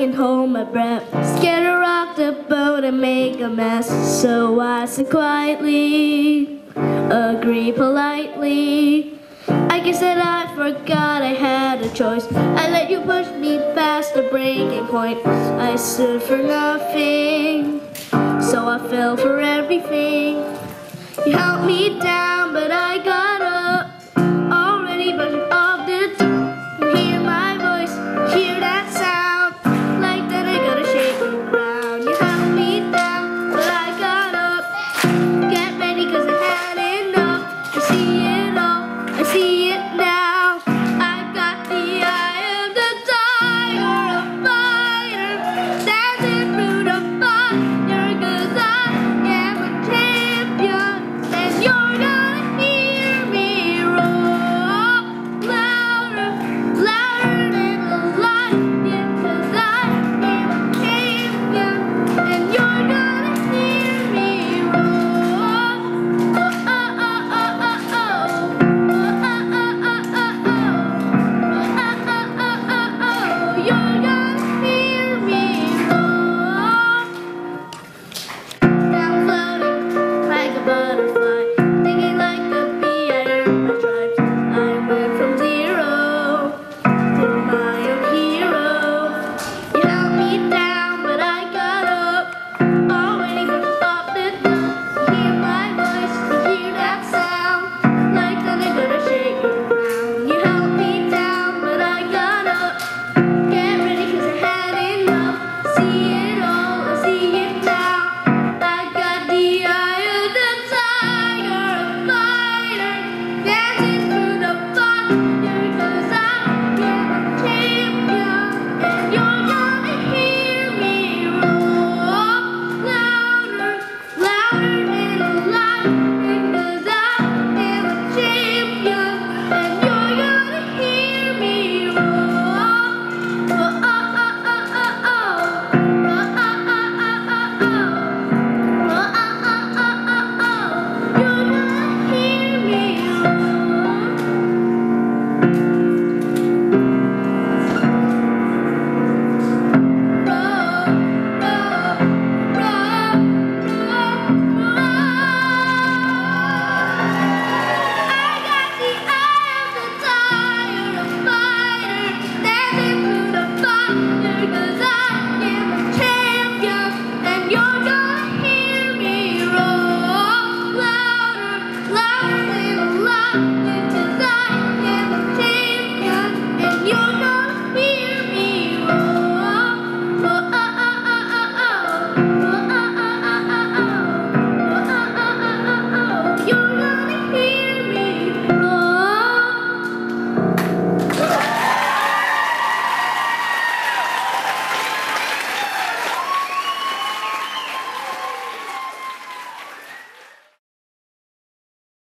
and hold my breath, scared to rock the boat and make a mess. So I said quietly, agree politely. I guess that I forgot I had a choice. I let you push me past the breaking point. I stood for nothing, so I fell for everything. You held me down.